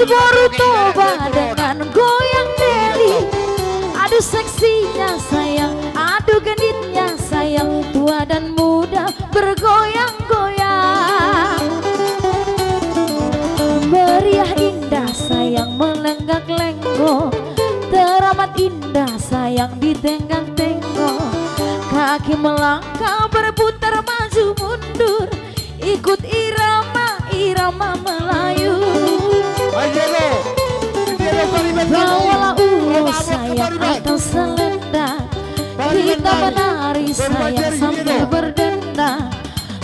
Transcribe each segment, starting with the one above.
Borutoba dengan goyang deli. Aduh seksinya sayang, aduh genitnya sayang, tua dan muda bergoyang-goyang. Meriah indah sayang melenggak-lenggok, teramat indah sayang ditenggak-tenggok. Kaki melangkah berputar maju mundur, ikut irama Melayu. Bawalah sayang atau selendang, kita menari sayang sambil berdendang.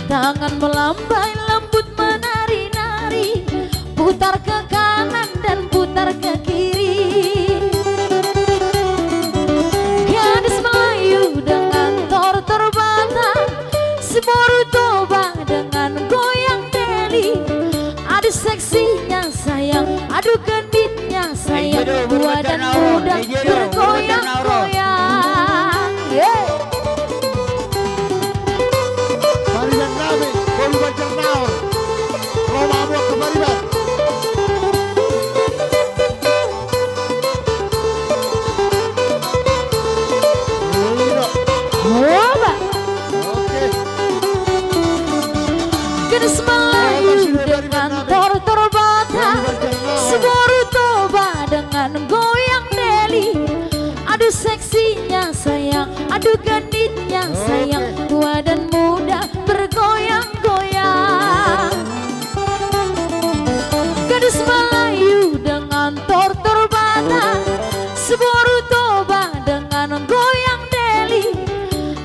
Tangan melambai lembut menari-nari, putar ke kanan dan putar ke kiri. Gadis Melayu dengan tortor batang, si Borutoba dengan goyang deli. Aduh seksinya sayang, aduh genitnya sayang, tua dan muda bergoyang-goyang. Maribat kami, Maribat Cernaur, Roma Abok ke Maribat. Gadis Melayu dengan tortor batang, si Borutoba dengan goyang deli. Aduh seksinya sayang, aduh genitnya sayang, tua dan muda bergoyang-goyang. Gadis Melayu dengan tortor batang, si Borutoba dengan goyang deli.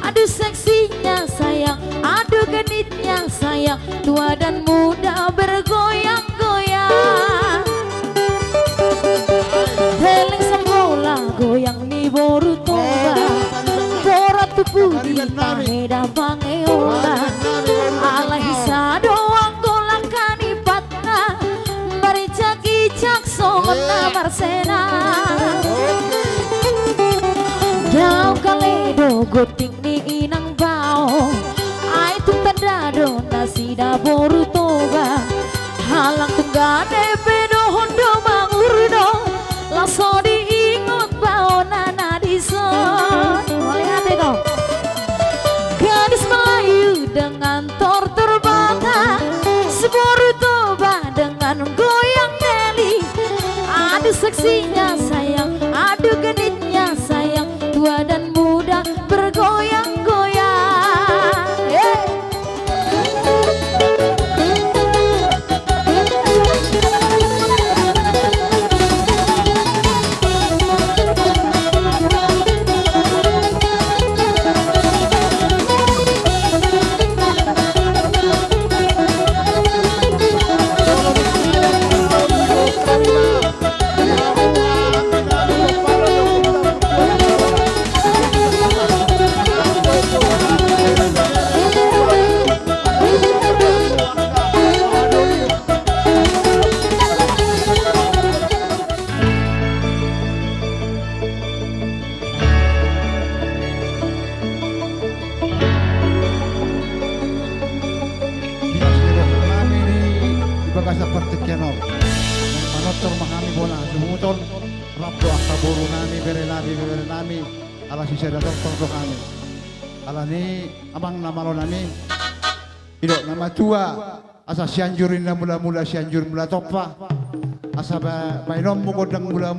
Aduh seksinya sayang, aduh genitnya sayang, tua dan muda bergoyang-goyang. Heling sembola goyang ni Borutoba, Boratu pudi paheda pangeola. Alahi sadoang golak kanipatna, maricak-icak songona marsena. Daw kaledo goting ni inang bao, ay tundado nasida Borutoba. Halang tunggane pedo hondo mangurdo, langsung diingot bao nana dison. Lihat itu, gadis Melayu dengan tortor batang, si Borutoba dengan goyang deli. Aduh seksinya sayang, aduh genitnya sayang, tua dan muda bergoyang-goyang. Manotor mahami bola sumuton rabdo akaburu nami bere nami ala sisa doktor kami ala ni amang namalo nami ido nama tua asa sianjurin na mula sianjur mula topa asa bainom mo godang mula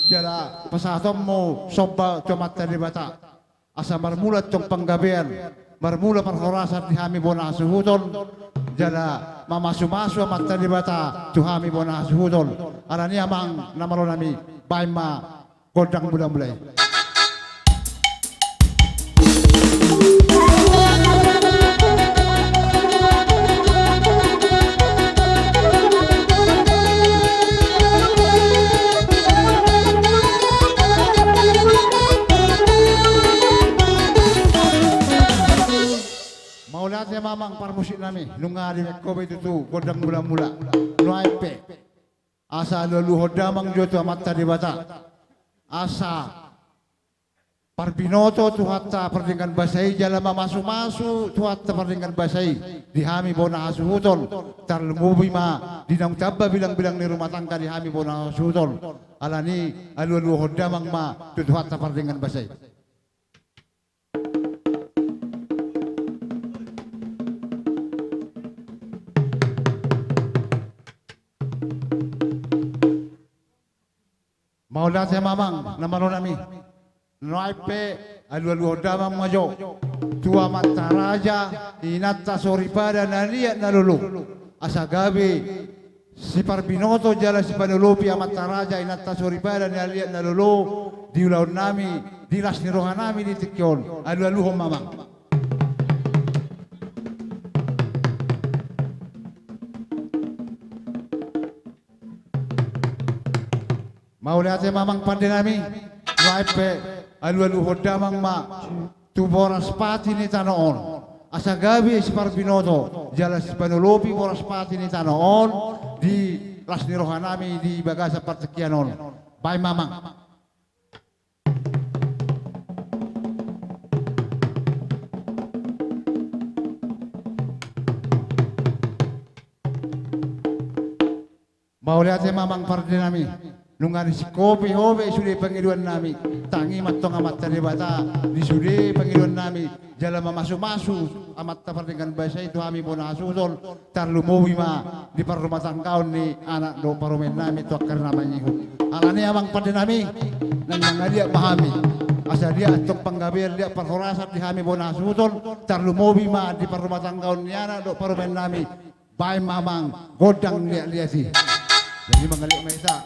jala pasatom mo soba tomat tadi bata asa marmulat tong panggabean marmula parhorasat di hami bona suhuton jala mamasu-masu amat tadi bata tuhami bona suhudol arani amang namalo nami baima godang mulai Maulate mamang parmusik nami nunga di kobe itu godang mula nuaipe asa lelu hodamang joto amat tadi bata asa Parbinoto tuhatta pardingkan basay jalama masu-masu tuhatta pardingkan basay dihami bona asuhutol tarlumubi ma dinang tabba bilang-bilang ni rumah tangga dihami bona asuhutol alani alu-alu hodamang ma tuhatta pardingkan basay. Maulah saya mamang namano nami Noipe alu-alu damang majo tua mata raja inatta soripada nalia nalulu asagabi si Parbinoto jala si Panulupi amata raja inatta soripada nalia nalulu diulaun nami dilas ni rohan nami di tikyon alu-alu mamang. Mau lihat saya mamang pandai nami Noipe alu-alu hodamang ma tu boras pati ni tanoon asa gabi si Parbinoto jala si Panulupi boras pati ni tanoon di las ni rohanami di bagasa partekianon bay mamang. Mau lihat ya mamang pardinami nungan si kopi hobe sudah pengiluan nami tangi matong amat tadi bata di sudah pengiluan nami jalan masuk-masuk amat tapardingkan bahasa itu kami pun asuson tarlumuwi ma di rumah tangkaun ni anak do parumen nami tu akar namanya alani amang pada nami nang mga dia pahami asa dia tok panggabir dia perhorasat di kami pun asuson tarlumuwi ma di rumah tangkaun ni anak do parumen nami bay mamang godang lihat sih jadi mengalik mesa.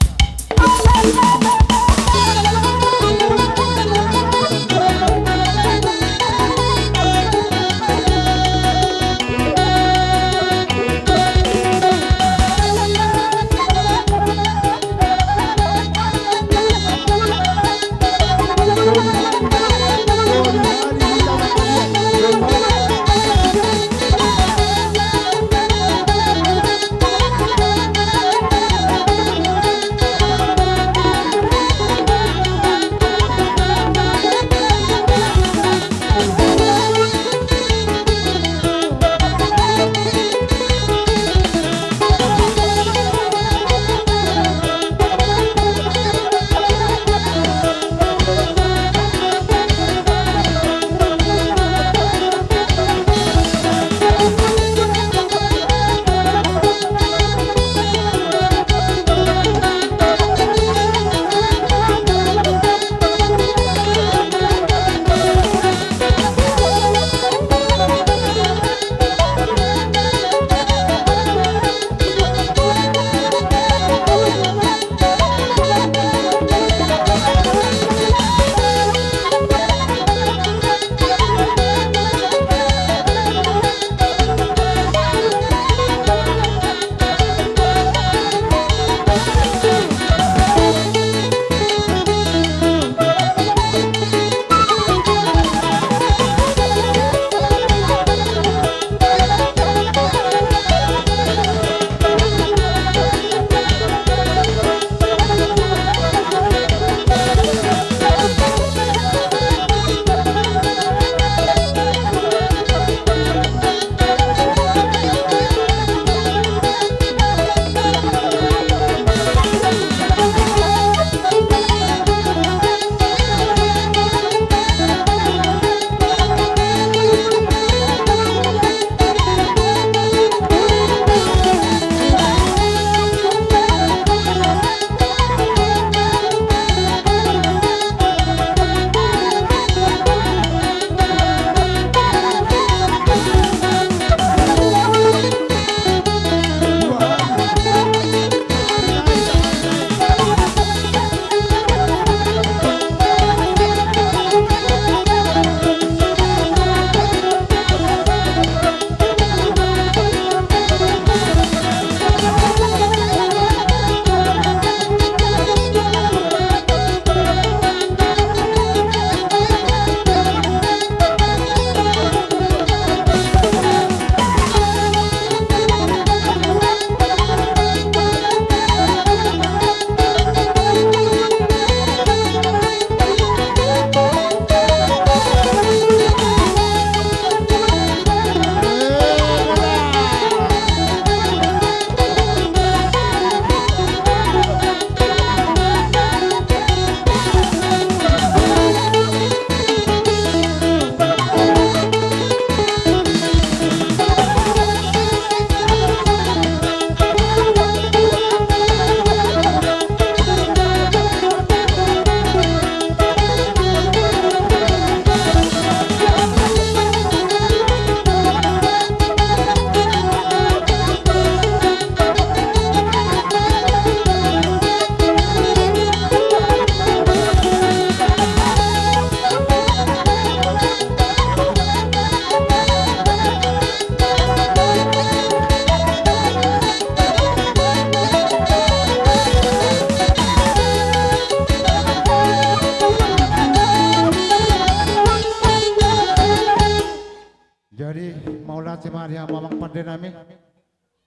Maula si Maria mamang pande nami.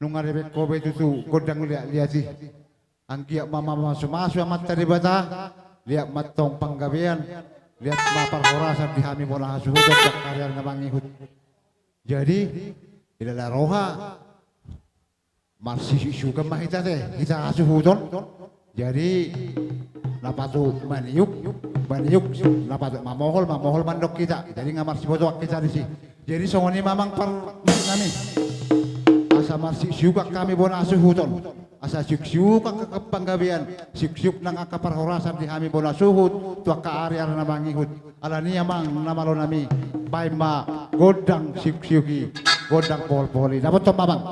Nung aribet kobe tutu godang liati. Ang giyak mama sumasu amat tadi bata. Lihat matong panggabian. Lihat maparhorasan di hami bola hasuhut dan karya namang ihut. Jadi ilala roha marsi suka mahita teh kita hasuhuton. Jadi napatu maniuk napatu mamohol mandok kita. Jadi ngamar si bodoh kita di sini. Jadi songoni mamang par nami. Asa marsi suka kami bona hasuhuton. Asa syuk-syuk ang panggabian, syuk-syuk nang akaparhorasan di hami bona suhut, tuwa ka-area na mangihut. Ala niya mang namalo nami, bay ma godang syuk-syuki, godang pol-poli. Dapat to mamang.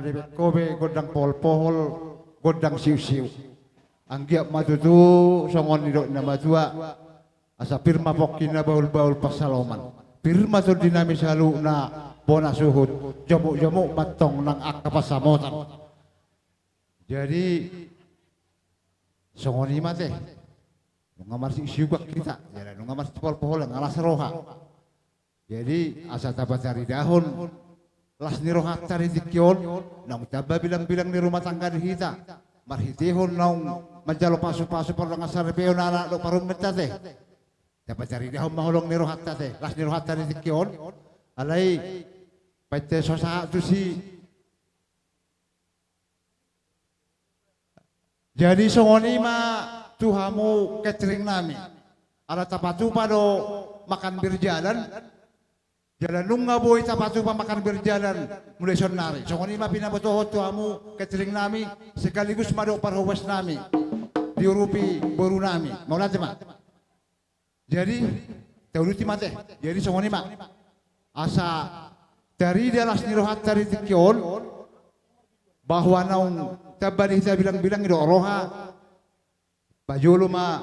Debet kobe godang pol-pohol godang siu-siu. Anggiak matutu songon nidok na matua asa pirma pokin na baul-baul pasaloman. Pirma to dinamis halu na bona suhut, jamu-jamu matong ng akapasamotan. Jadi, songoni mate, nung marsi isyugak kita, jadi nung marsi pohol-pohol ang alas roha. Jadi, asa tabat dari dahon, las ni roha tari dikyon, nang taba bilang-bilang ni rumah tangga di kita, marhitihon nang majalo pasu-pasu parang asar peon na lo parang metate. Dapat cari dahon mahulong ni roha tate, las ni roha tari dikyon, alay, pwede sosa tu si. Jadi songoni ma tuhamu catering nami. Ada tapatu pado makan berjalan. Jalan nungga boy tapatu pa makan berjalan mulai sonari. Songoni ma pinabotoho tuhamu catering nami sekaligus mado parhuwas nami. Diurupi baru nami. Mau nanti ma. Jadi tauluti mate. Jadi songoni ma asa dari dalas nirohat dari tikion bahwa naung tabari kita bilang-bilang itu roha bajulu ma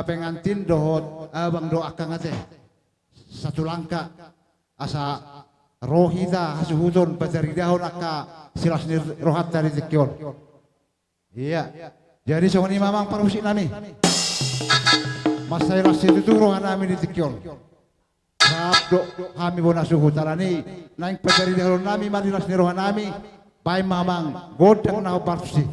pengantin dohot abang doa kang ate satu langkah asa rohita hasuhudon bajari dahon aka silas ni rohat dari tikion. Iya. Jadi songoni mamang parusi nami. Mas saya rasa itu rohan nami di tikion. Sabdo kami bona suhu tarani naik bajari dahon nami marilas ni rohan nami. Pai mamang godang na barsi.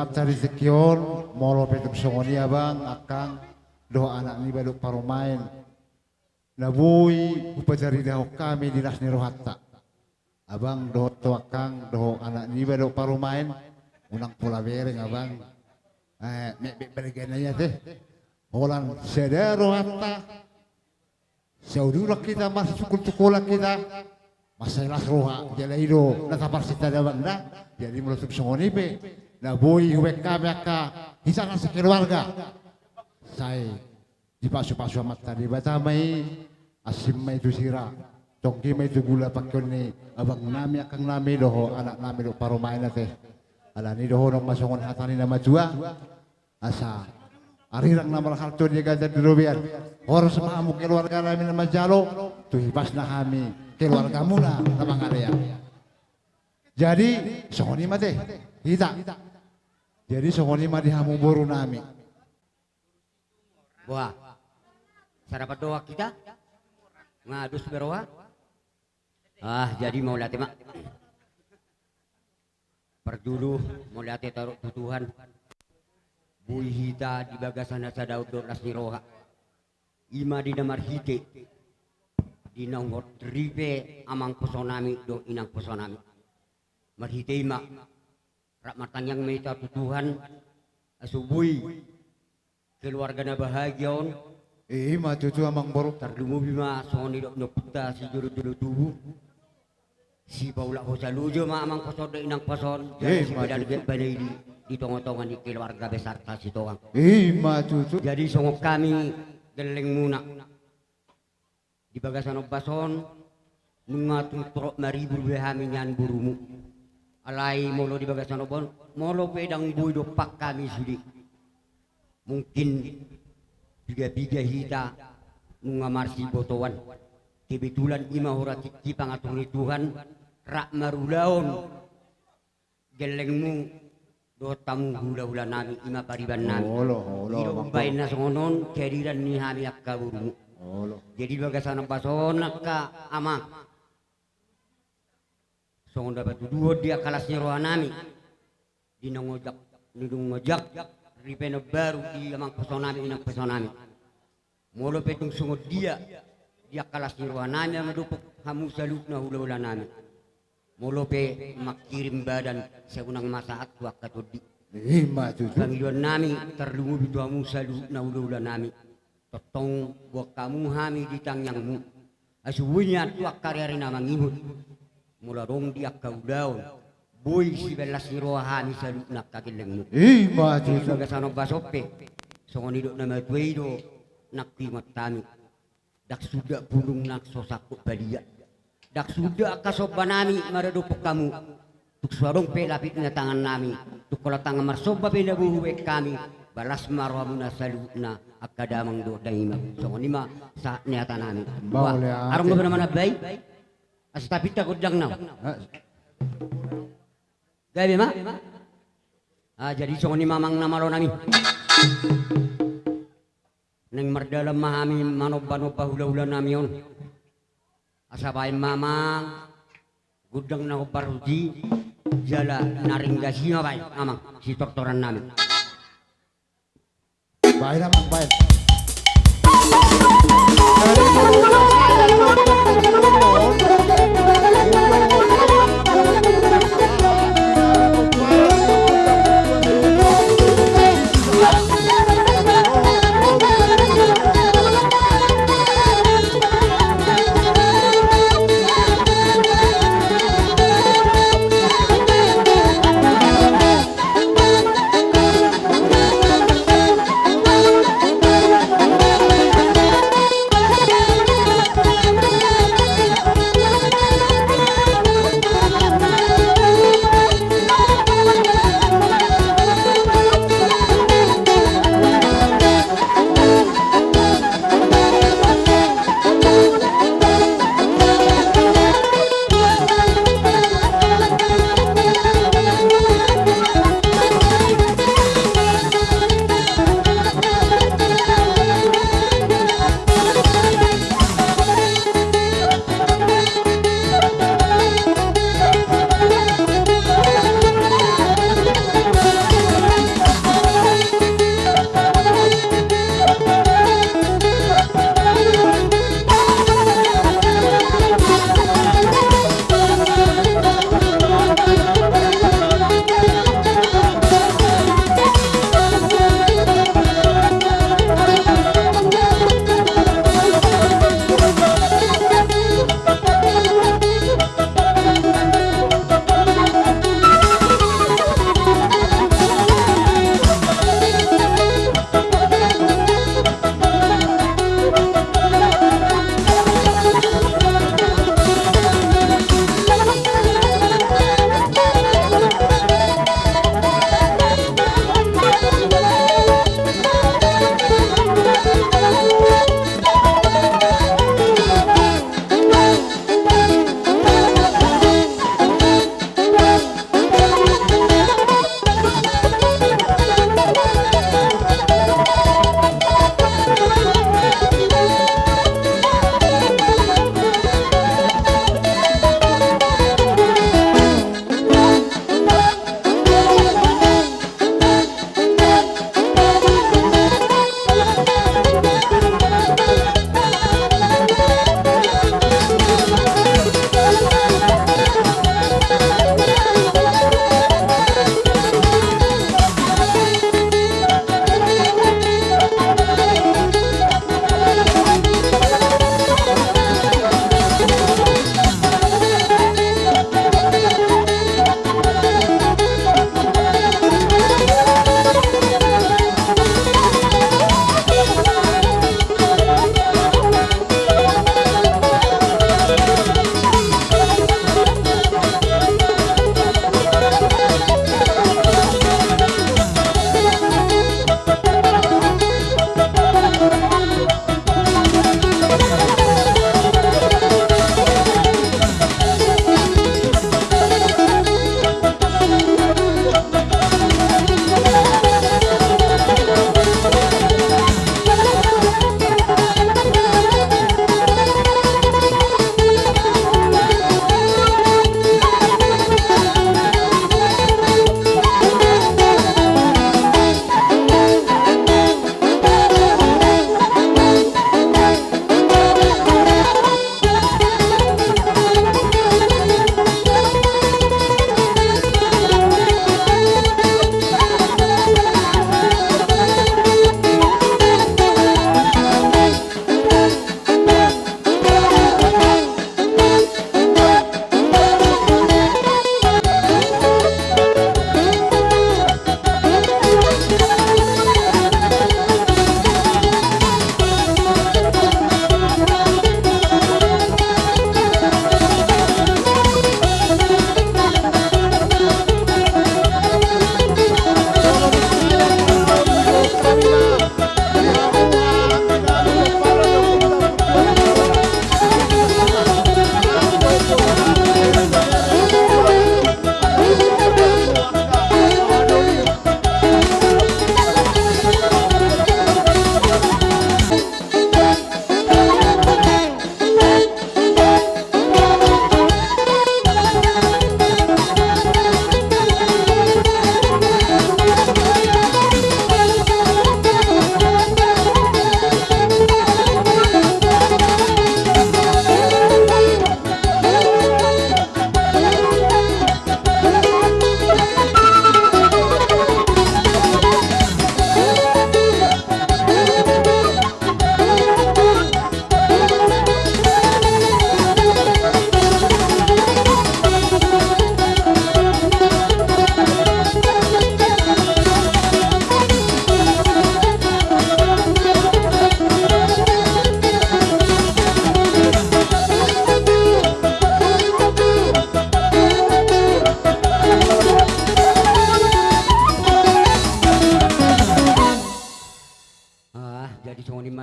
Rohat cari sekion, molo petum songoni abang, akang, doh anak ni baluk parumain. Nabui upacari dahok kami dinas ni Rohatta. Abang doh to akang, doh anak ni baluk parumain, unang pula bereng abang. Mek bergenanya teh. Holan seda Rohatta. Saudara kita masih sukul-sukulan kita. Masalah roha, jadi itu natapar sita dalam dah, jadi melusup songoni pe. Nabui huwek kami aka, hisangan sekeluarga. Saya dipasu-pasu amat tadi batamai, asim mai itu sira, tongki mai itu gula pakyon ni, abang nami akang nami doho, anak nami do parumain nate. Alani doho nong masongon hatani nama jua, asa. Arirang nama harto dia ganda di robian. Orang semamu keluarga kami nama jalo, tuh hibas na kami keluargamu lah nama kalian. Jadi songoni mate, kita. Jadi songoni mati hamu boru nami. Wah, sarapan doa kita ngadus berdoa. Jadi mau lihat mak. Perdulu mau lihat taruh Tuhan. Bui hita di bagasan nasa daud do las niroha. Ima di damar hite. Di nonggot ripe amang pesonami do inang pesonami. Marhite ima. Rak matanyang meita Tuhan. Asubui. Keluarga na bahagiaon. Ima cucu amang boru. Tardumubi ma soni do puta si juru tubuh. Si Paula Hosalujo ma amang peson do inang peson. Jadi si bedal banai di tongo-tongan di keluarga besar kasih toang. Ima cucu. Jadi songok kami geleng muna di bagasan obason nungatung trok maribu behami nyan burumu alai molo di bagasan obon molo pedang buido pak kami sudi mungkin biga-biga hita nungamarsi botowan kebetulan ima hura kipang aturi Tuhan rak marulaon gelengmu do tamu hula-hula nami ima pariban nami. Hiro bain na songonon kehadiran ni hami akka burung. Jadi bagasan bason akka ama. Songon dapat dua dia kalasnya roha nami. Nidung ngojak ripeno baru di amang pesonami inang pesonami. Molo petung songon dia kalasnya roha nami yang dupuk hamu salukna hula-hula nami. Molo pe makirim badan seunang masaat waktu todi. Ima cucu. Panggilan nami terlungu bitu amu salu na ula nami. Totong buat kamu hami di tangyangmu. Asubuhnya tuak karyari nama ngihut. Mula dong dia kau daun. Boy si belas roha hami salu nak kakilengmu. Ima cucu. Baga sano basope. Songon hidup nama tuido nak timat tami. Dak sudah bulung nak sosakuk balia. Dak sudah kasoba nami maradupok kamu. Tuk suarong pe lapit na tangan nami. Tuk kola tangan marsoba pe nabuhuwek kami. Balas marwamuna salutna akadamang do daima. So nima sa niata nami. Arong ba naman abay? Astapita ko dang na. Gabi ma? Jadi so nima mang namalo nami. Neng mardalam mahami manob-manob hula-hula nami yon. Asabayin mamang gudang na paruji jala naringgasi bay amang si doktoran namin. Baik amang baik.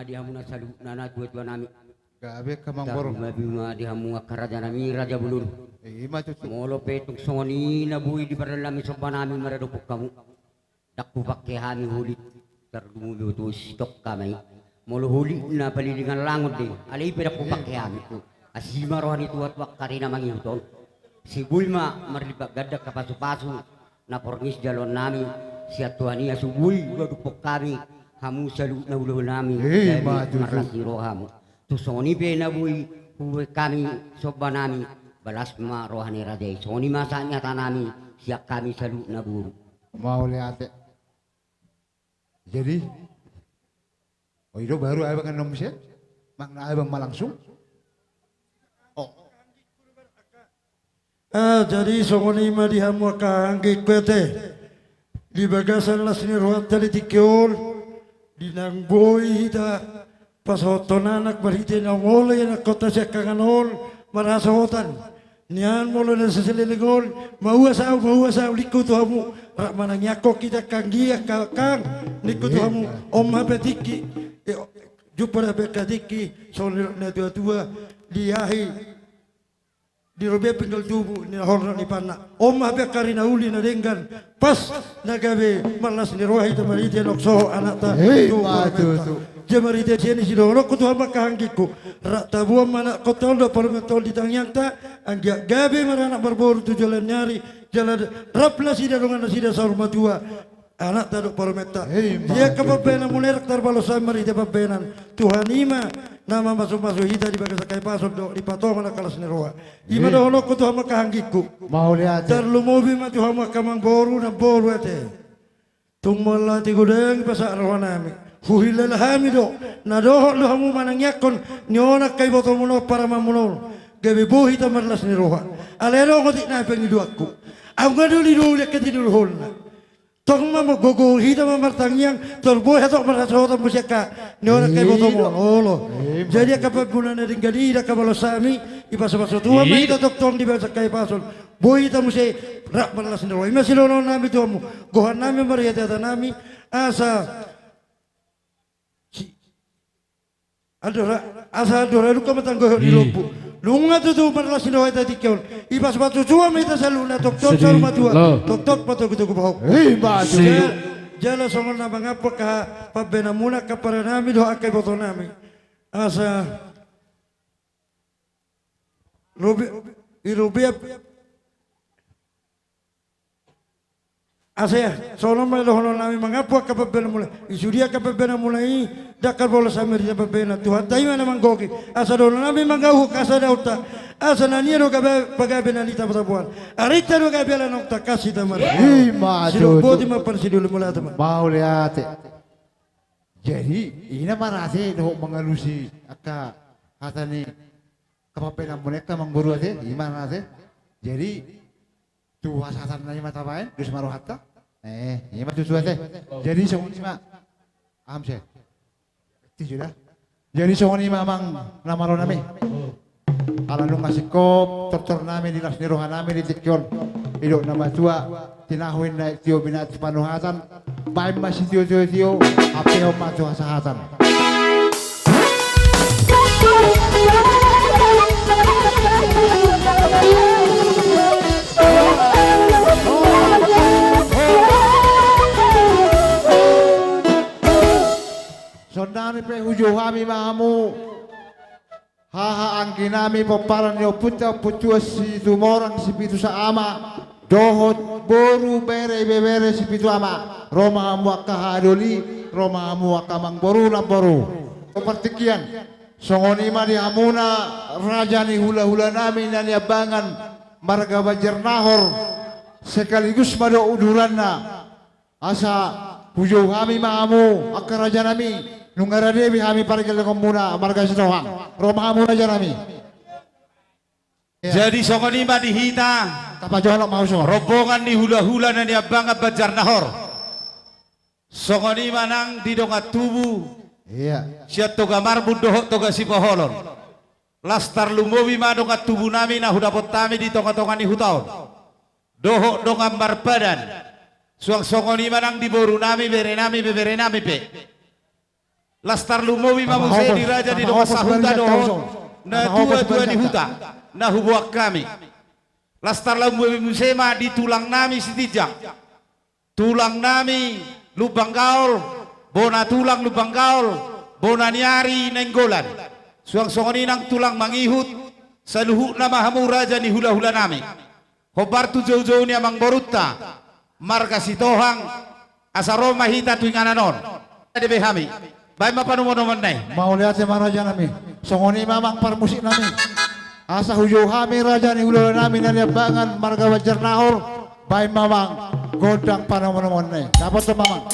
dihamuna salu nana dua nami. Gabe ka mang boro. Bima dihamu karaja nami raja bulur. Ima tutu. Molo petung songoni na bui di baralami sobanami maradupok kamu. Dakku pakai hami hulit tergumudu tu stok kami. Molo huli na palilingan langot deh. Alai pedak ku pakai hami tu. Asima rohani tuat wakarina mangiuton. Si bulma marlibat gadak kapasu-pasu. Na pornis jalon nami. Siat tuania subui badupok kami. Hamu salu na ulo nami. Marlasi rohamu. Tu songoni pe na bui huwe kami sobanami. Balas ma rohani radai. Songoni masanya tanami. Siap kami salu na buru. Mau lihat. Jadi, oh itu baru abang kan nom siya, makna abang malangsung. Oh, jadi songoni ma dihamu kaanggik pete di bagasan las ni rohat tali tikiol di nang boy hita pas hoton anak berhiti na ngole na kota siya kanganol marasa hotan niyan molo na sa sililingol mauasaw likod hamu rak manangyako kita kanggiya kang likod hamu om hapetiki jupara bekadiki sonir na tua diahi di robe pinggal tubuh ni horna ni panna om habe karina uli na denggan pas nagabe malas ni rohi ta marite nokso anak ta tu. jamarite jeni sidoro kutu hamba kahangkiku rak tabuam mana kotol do parmetol di tangyang ta angga gabe marana berbor tu jalan nyari jalan rapla sida dongan sida sarma tua anak ta do parmeta dia kapabena mulerak tarbalosa marite pabenan Tuhan ima nama masuk hita di bagai sakai pasok do di patong mana kalas neroa ima do hono kutu hama kahangkiku mau lihat. terlumobi ma tu hama kamang boru na boru ete tumala ti gudeng pasak rohanami huhilal hamido na doho lo hamu manangyakon nyona kay botol muno para mamuno gabi buhi ta marlas neroa alero ko di na pengiduakku ang gaduli duli katinul holna tong mama gogo hita mamartangyang torboy hatok marasota musyaka nyona kay botol muno jadi kapag na rin ganida kabalosami ipasapasok tuwa may tatokton di ba sa kay pasol boy ita mo siya rak manalas na roy masilono nami tuwa mo gohan nami mariyatata nami asa adora luka matanggoh di lopu lunga tutu manalas na roy tati kyon ipasapasok tuwa may tasaluna tokton sa rumah tuwa tokton patok ko bahok jala songon na mga pabena muna kapara nami doa kay botol nami asa Irubia asa sono may lohono nami mga puak kapabena mula isudia kapabena mula dakar bola sa merita pabena Tuhan tayo na manggoki asa dono nami mangahuk asa dauta asa naniero kabe pagabe nalita patabuan arita do kabe la nokta kasi tamar silo bodi mapan sidul mula tamar Mau lihat. Jadi, ini marase do mengalusi aka kata ni kapapenan boneka mangburu ate gimana ate. Jadi tu hasatan nanya mata bain dus maru hatta. Ini mah tutu ate. Jadi songoni mah aham se. Ti sudah. Jadi songoni mah mang namaro nami. Ala nung asikop tortor nami di las nirohan nami di tikyon. Idok nama tua tinahuin na tio binat panuhatan. Baik masih tio apa yang maju hasatan. Sondani pe hujo kami mahamu. Haha angkinami paparan yo puta putua si tumorang si pitu sa ama. Dohot boru bere si pitu ama. Roma muaka hadoli, Roma muaka mangboru na boru. Sepertikian, songoni ma di amuna raja ni hula nami nani abangan marga bajar nahor sekaligus mado uduranna asa pujo kami maamu akar raja nami nungara dewi kami parigel komuna marga sinohang Roma amuna janami. Jadi songoni ma dihita Tapajolok mau so. rombongan ni hula na ni abangan bajar nahor. Songoni manang di dongat tubuh Iya. siat toga marbun dohok toga si poholon. Lastar lumowi ma dongat tubuh nami na hudapot tami di tonga-tonga ni hutaon. Dohok dongat marbadan. Suang songoni manang di boru nami bere nami pe. Lastar lumowi mamuse di raja di doa sahuta dohon. Na dua di huta. Na hubuak kami. Lastar lumowi musema di tulang nami sitijak. Tulang nami lubang gaul. Bona tulang lubang gaul. Bona niari nenggolan. Suang songoninang tulang mangihut. Saluhu nama hamu raja ni hula-hula nami. Hobar tu jauh-jauh ni amang boruta. Marga sitohang. Asaroma hita tuingananon. Ada behami. Baik apa nomor-nomor nai? Mau lihat si raja nami. Songoni mamang parmusik nami. Asa hujo kami raja ni hula nami nani bangan marga wajar nahor. Baik mamang godang pa nomor-nomor nai. Dapat tu mamang.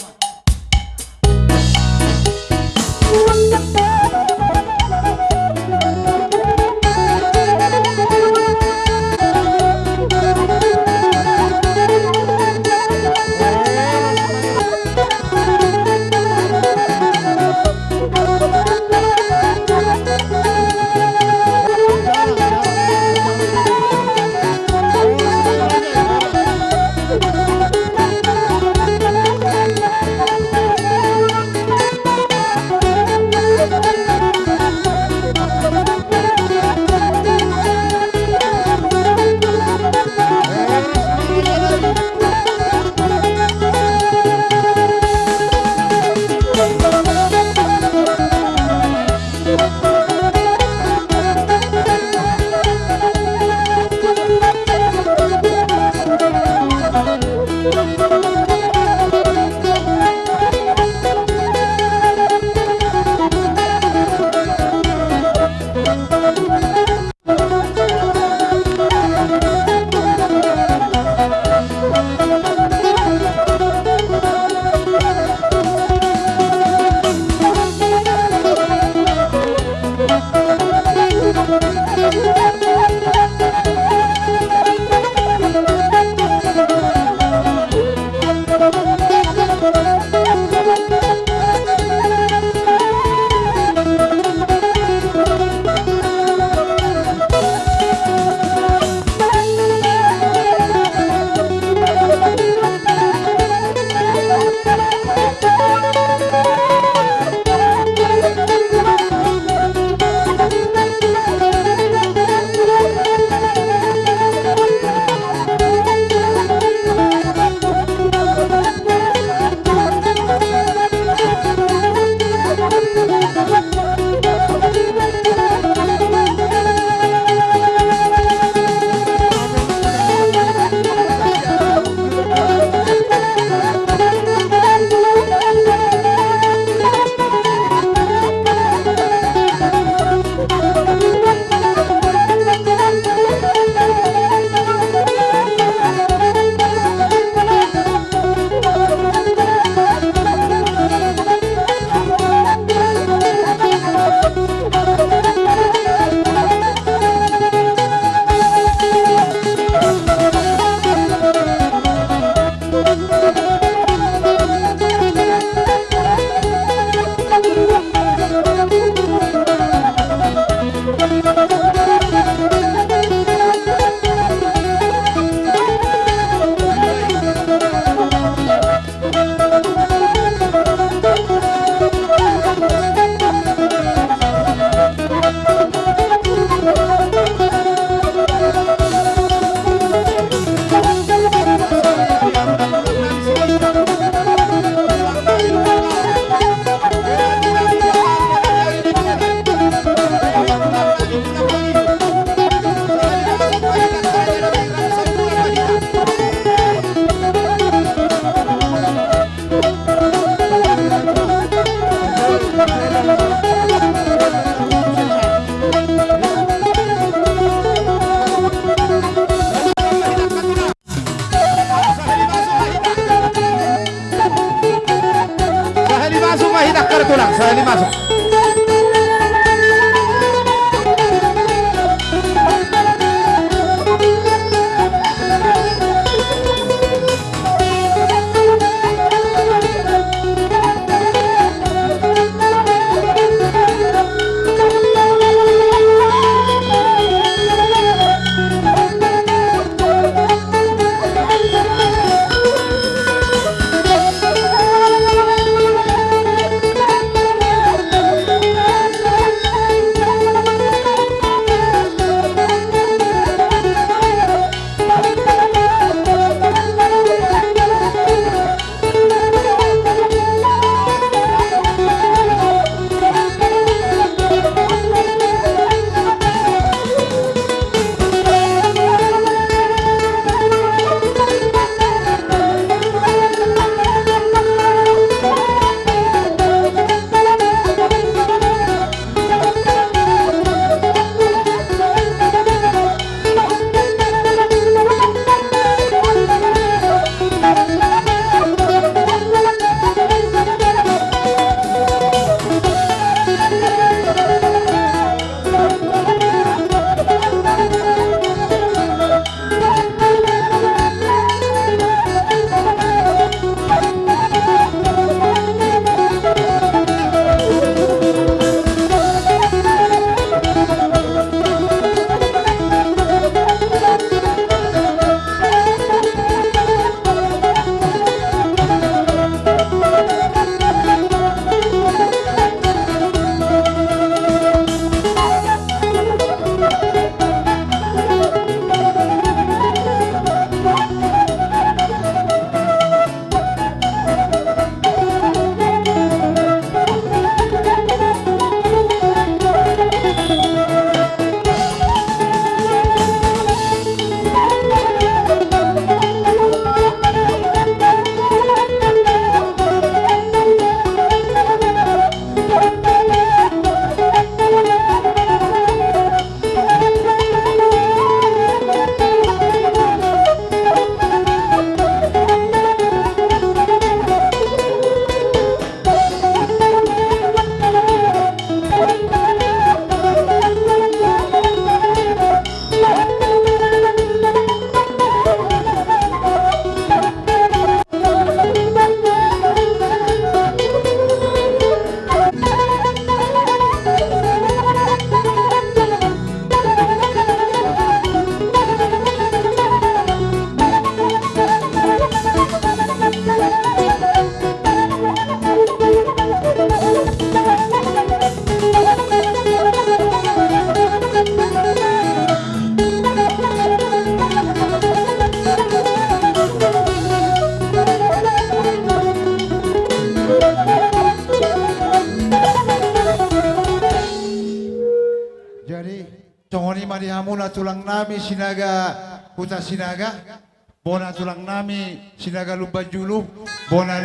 Songoni marihamuna tulang nami sinaga huta sinaga. Bona tulang nami sinaga lubajulu. Bona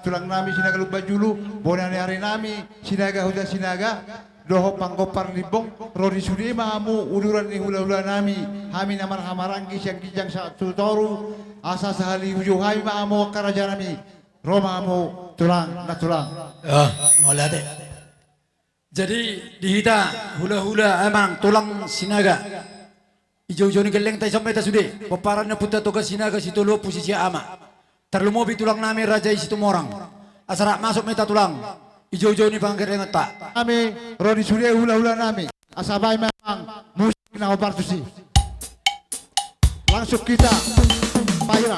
tulang nami sinaga lubajulu. Bona hari nami sinaga huta sinaga. Doho panggopar libong. Rodi sudi mahamu uduran ni hula-hula nami. Hami naman hamarangki siyang kijang sa tutoru. Asa sahali ujuhai mahamu karaja nami. Roma mo tulang na tulang. Wala deh. Jadi di hita hula-hula emang tulang sinaga. Ijo-ijo ni geleng tay sampai tasude. Paparan na puta toga sinaga situ lo posisi ama. Terlumobi tulang nami raja situ morang. Asara masuk meta tulang. Ijo-ijo ni panggereng tak. Kami rodi sude hula-hula nami. Asabay memang musik na opartusi. Langsung kita pahira.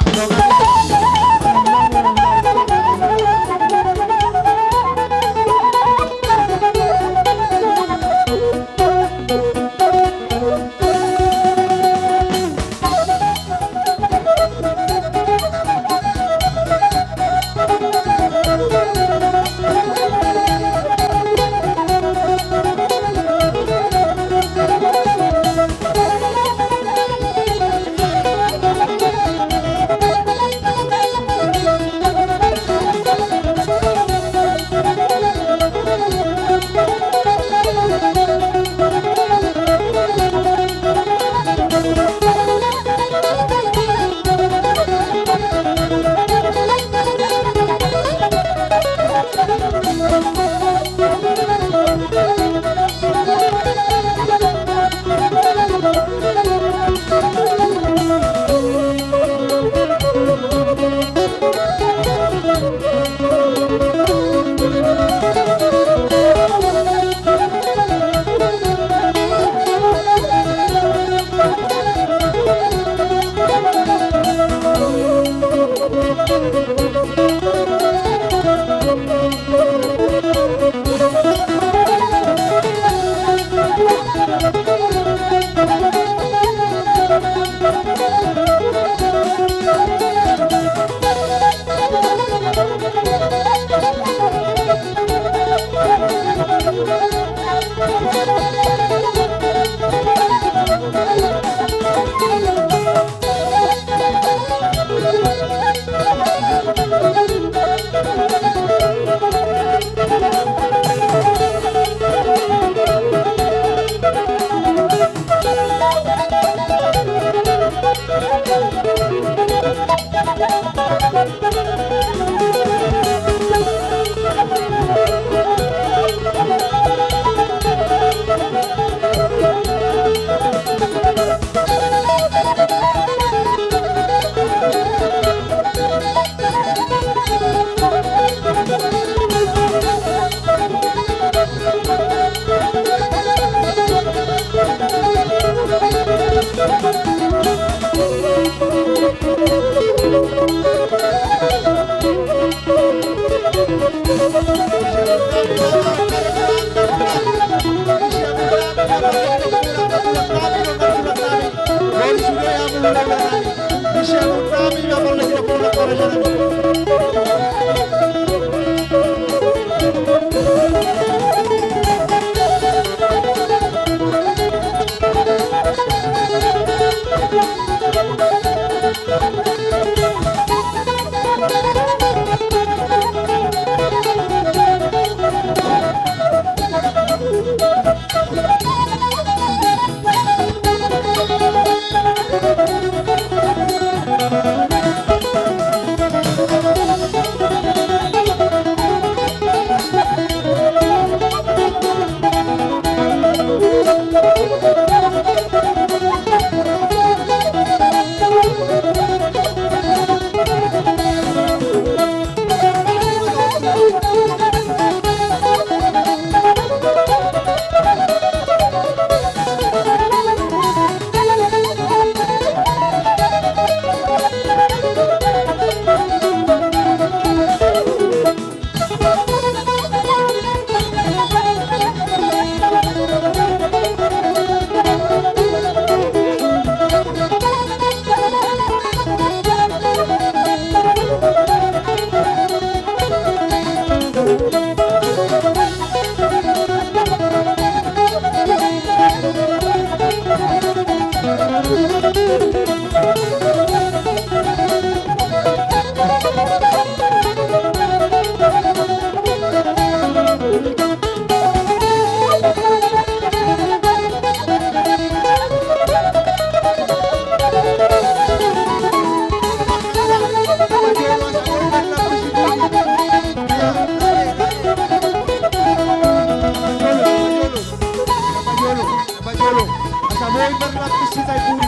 berlapis si Taipuri.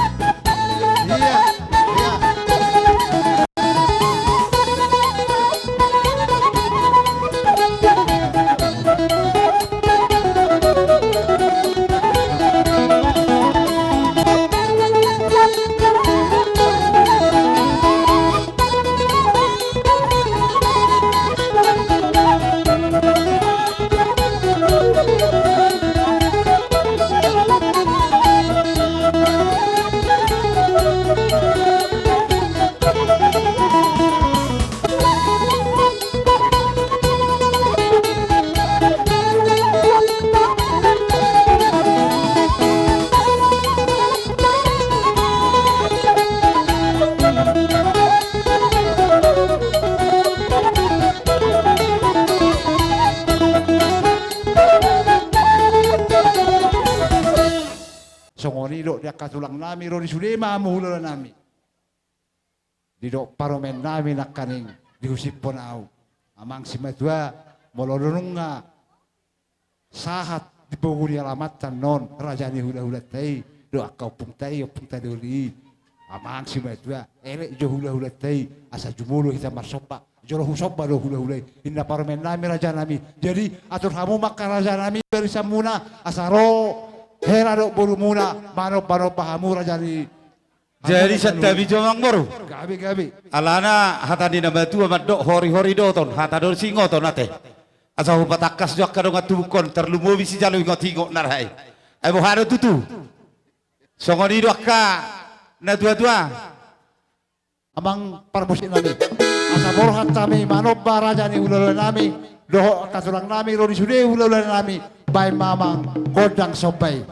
Iya, iya. Songoni dok dia katulang nami roni sulema muhula nami. Di dok paromen nami nak kaning dihusipon au. Amang si matua molodonunga sahat di poguri alamatan non rajani hula-hula tai do akau pung tai opung tai doli. Amang si matua elek jo hula-hula tai asa jumulu hita marsopa. Jolo husopa do hula-hula inna paromen nami raja nami. Jadi atur hamu maka raja nami berisamuna asaro hera dok bolu muna mano pahamu rajani. Jadi setabi jomang moru. Gabi. Alana hatani na batu amat dok hori do ton hatador singo ton nate. Asa hu patakas jok kadong atukon terlumo bisi jalu ingot hingo narai. Ai bo haro tutu. Songoni do ka na dua. Amang parmusik nami. Asa borhat kami mano rajani ulolo nami. Doho katulang nami roni sude ulolo nami. Bay mamang godang sobai.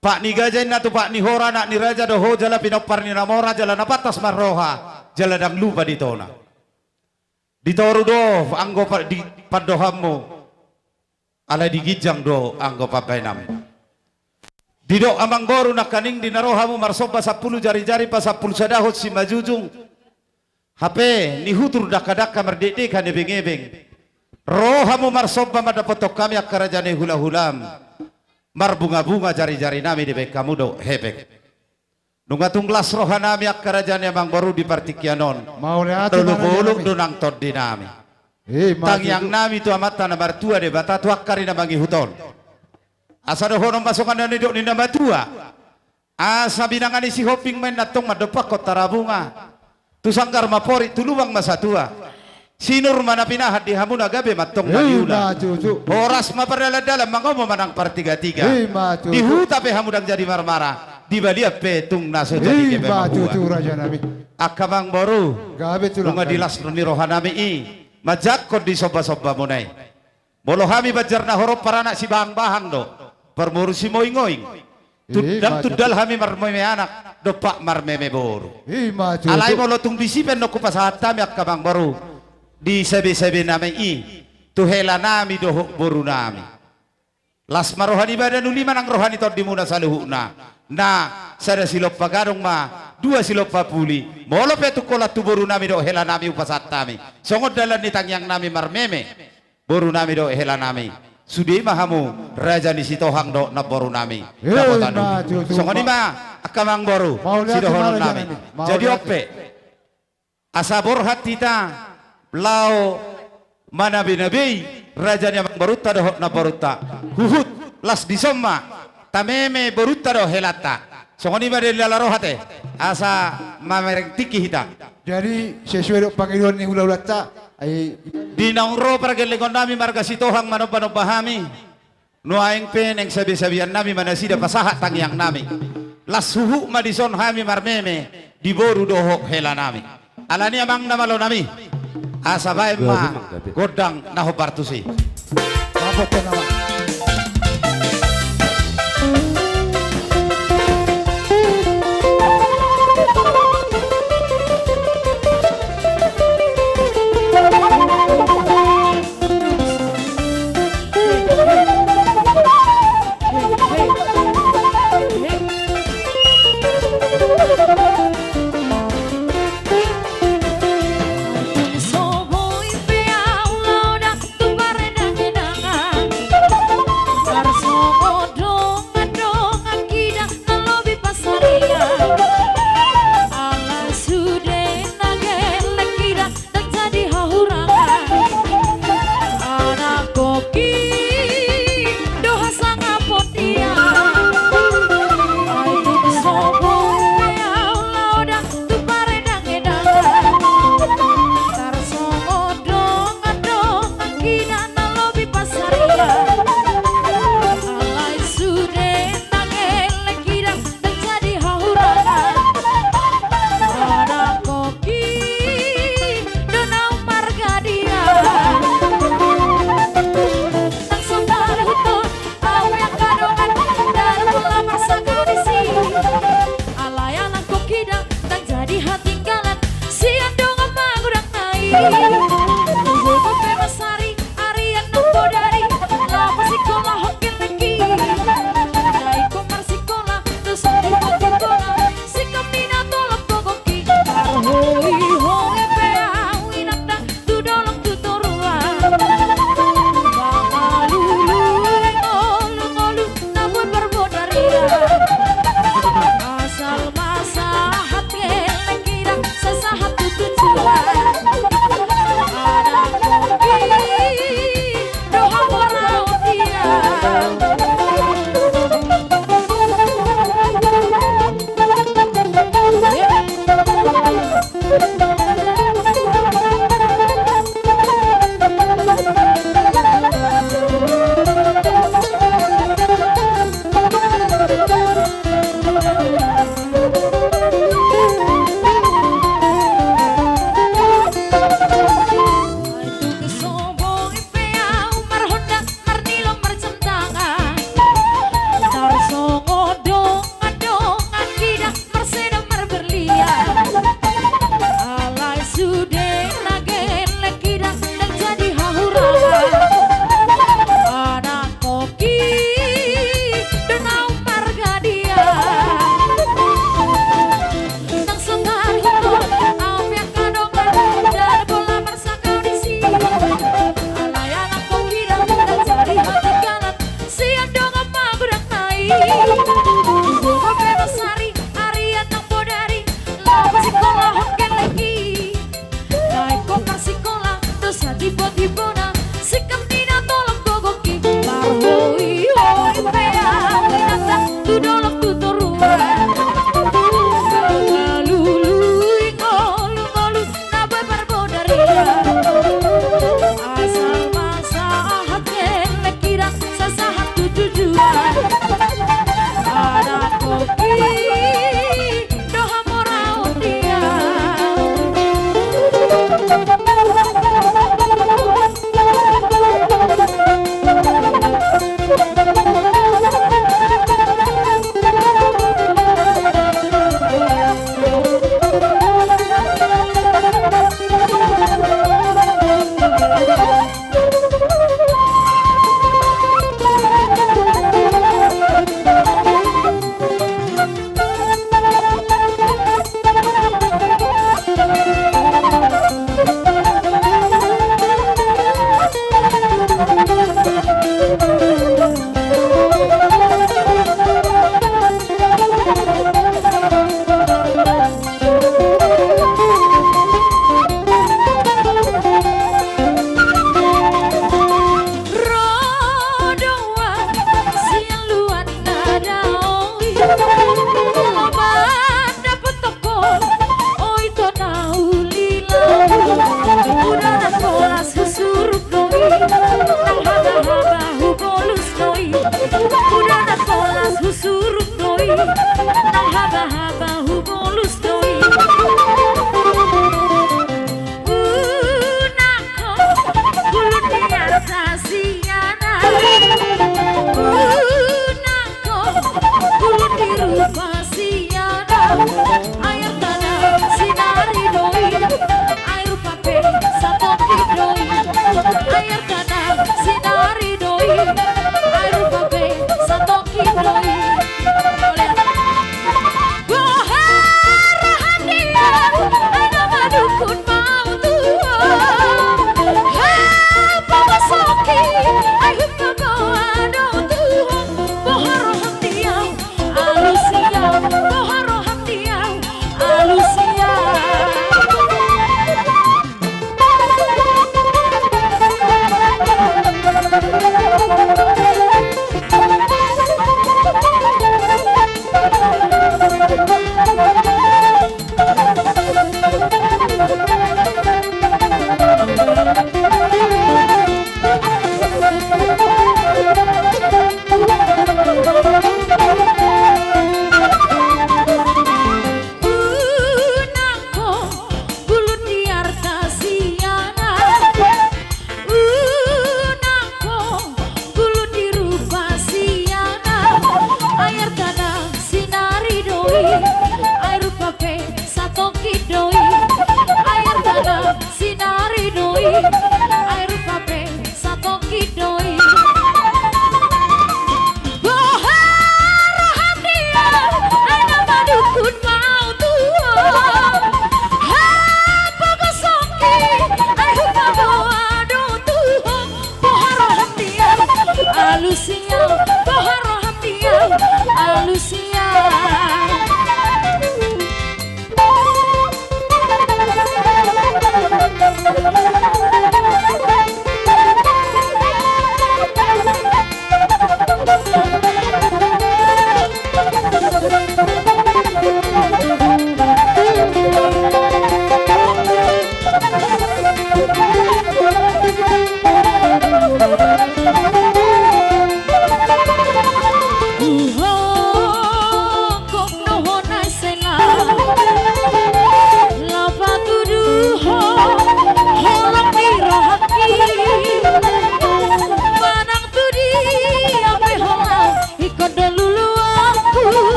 Pak ni gajay na to pak ni hora nak ni raja doho jala pinopar ni namora jala napatas marroha jala dang lupa dito na. Ditoru do anggo pa di padohammo ala digijang do anggo papainam. Dido amang boru nak kaning di narohamu marsoba 10 jari-jari pa 10 sadahot si majujung. HP ni hutur daka-daka merdede kan ebeng-ebeng. Rohamu marsoba madapotok kami akarajane hula-hulam. Mar bunga-bunga jari-jari nami di bek kamu do hebek. Nunga tunglas roha nami akarajane amang boru di partikianon. Mau lihat Dulu-buluk dunang tod di nami. Tang yang nami tu amata na bartua de batatu akari na bangi huton. Asa do honong pasukan na nidok ni nama tua. Asa binangan isi hoping main natong madepak kota rabunga. Tu sanggar mapori tuluwang masa tua. Sinur mana pinahat di hamuna gabe matong naliuna. Horas maperdala dalam mangomo manang partiga-tiga. Di huta pe hamudang jadi marmara. Di balia petung naso jadi kebe mahua. Akamang boru. Lunga dilas nuni rohanami i. Majakot di soba-soba munai. Bolo hami bajar na horop para anak si bahang-bahang do. Permuru si moing-ngoing. Tudang tudal hami marmeme anak. Dopak marmeme boru. Alai molo tung bisipen no kupasahat kami akamang boru. Di sebe-sebe nami i tuhela nami dohok boru nami las marohani badan ulima nang rohani tod di muna saluhuna na sada silop pagarong ma 2 silop papuli molo petu kola tu boru nami do hela nami upasat nami songod dalan ni tangyang nami marmeme boru nami do hela nami sudi mahamu raja ni sitohang do na boru nami songod ma akamang boru sidohon nami jadi ope asa borhat kita Lau mana binabi rajanya baruta doh na baruta huhut las disomma tameme baruta doh helata songoni badel larohate asa mamereng tiki hita jadi sesuai dengan panggilan ni hula-hula ta ay dinaungro para gelengon nami marga sitohang manobano bahami nuaing pen yang sabi-sabian nami manasida pasahat tangyang nami las huhu madison hami marmeme diboru doh hela nami alani amang namalo nami asa bae ma godang naho partusi apa tu nama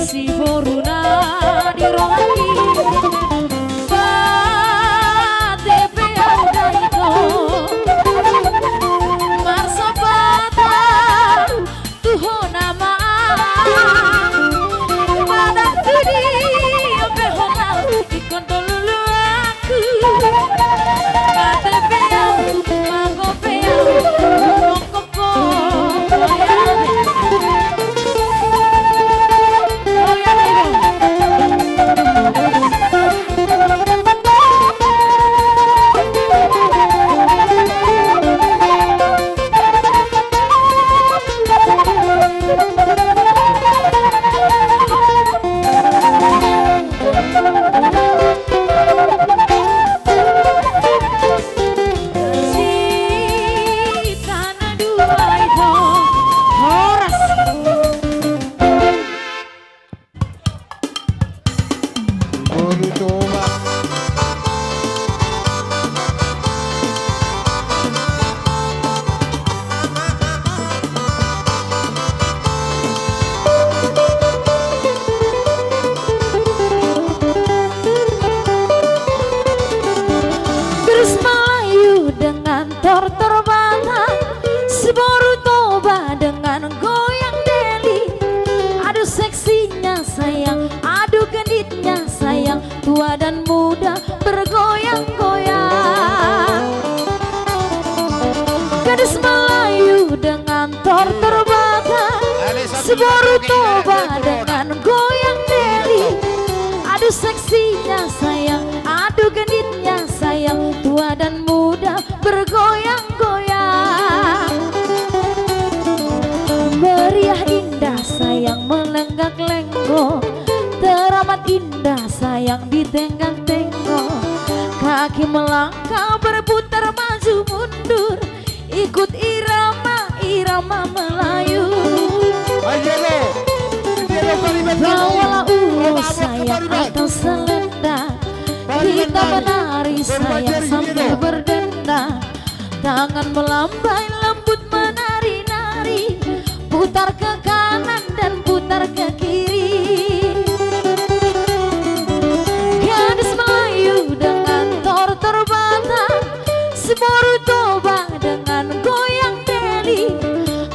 si foruna di rohani Fate pe audaito Gadis Melayu dengan tor terbata, Seboru Toba dengan goyang deli. Aduh seksinya sayang, aduh genitnya sayang, tua dan muda bergoyang-goyang. Meriah indah sayang melenggak-lenggok, teramat indah sayang ditenggak-tenggok. Kaki melangkah berputar maju mundur, ikut irama Melayu. Bawalah ulo sayang atau selendang, kita menari sayang sambil berdendang. Tangan melambai lembut menari-nari, putar ke kanan dan putar ke kiri. Gadis Melayu dengan tor terbata, Seboru Toba dengan goyang deli.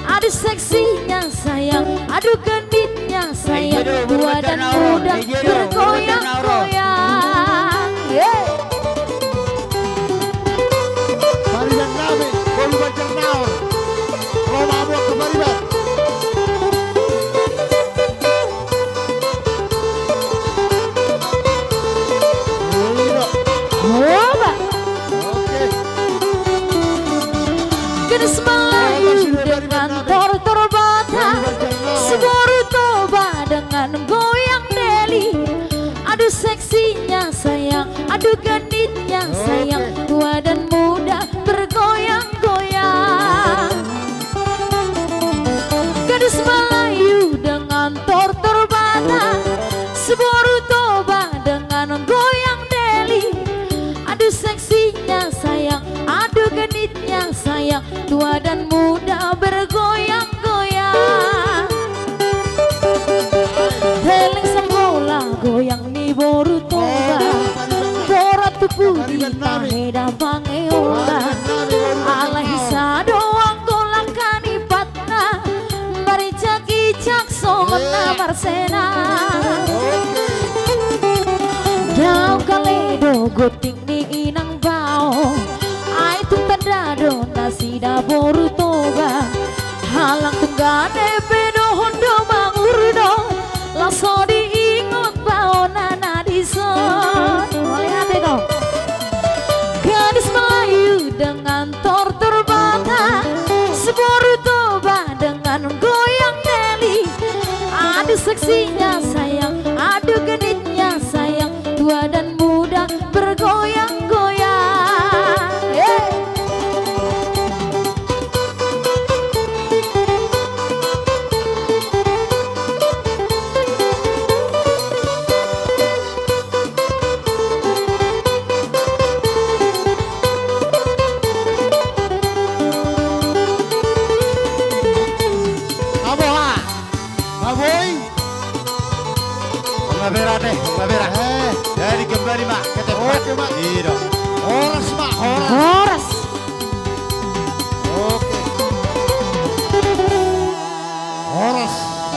Aduh seksinya sayang, aduh genitnya sayang, tua dan muda bergoyang-goyang. Yeay. Mariban kami, bolu Banjarnaor, Roma Abok ke Mariban. Coba. Oke. Gadis Melayu dengan tor terbata, Seboru Toba dengan goyang deli. Aduh seksinya sayang, aduh genitnya sayang, tua dan muda bergoyang-goyang. Gadis Melayu dengan tor terbata, Seboru Toba dengan goyang deli. Aduh seksinya sayang, aduh genitnya sayang, tua dan muda bergoyang-goyang. Heling sembola goyang ni Boru Toba, Borat tupudi paheda pangeola. Alahi sadoang golakani patna, maricak-icak sona marsena. Daun kaledo goting ni inang bao, ai tung tadado nasida Boru Toba. Halang tunggane pedo hondo mangurdo, laso diingot bao nana dison. Lihat itu, gadis Melayu dengan tor terbata, Seboru Toba dengan goyang deli. Aduh seksinya sayang, aduh genitnya sayang, tua dan muda bergoyang-goyang. Yeay. Abo ha. Aboy. Mabera deh, mabera. Jadi kembali mak, ke tempat. Oke, Mak. Iya. Horas mak, horas. Horas. Oke. Horas,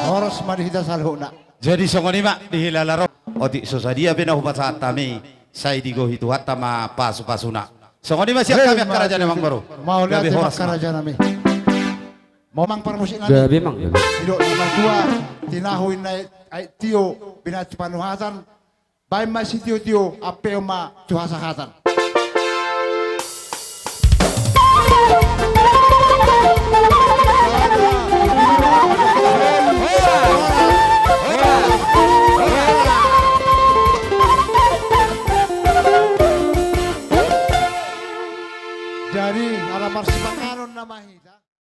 horas madihita salhuna. Jadi songoni mak dihilalaro. Oti sosadia bena hubat saat kami. Saya digo hitu hatta ma pasu-pasuna. Songoni mak siap kami kerajaan emang baru. Mau lihat Gabi mak horas, Mak. kerajaan kami. Mau mang permusik nami. Gabi mang. Hidup nomor 2 tinahuin na ay tio pinatipanuhatan. Bay masih tio apeo ma cuhasahatan. Jadi alamar simanganon na mahita.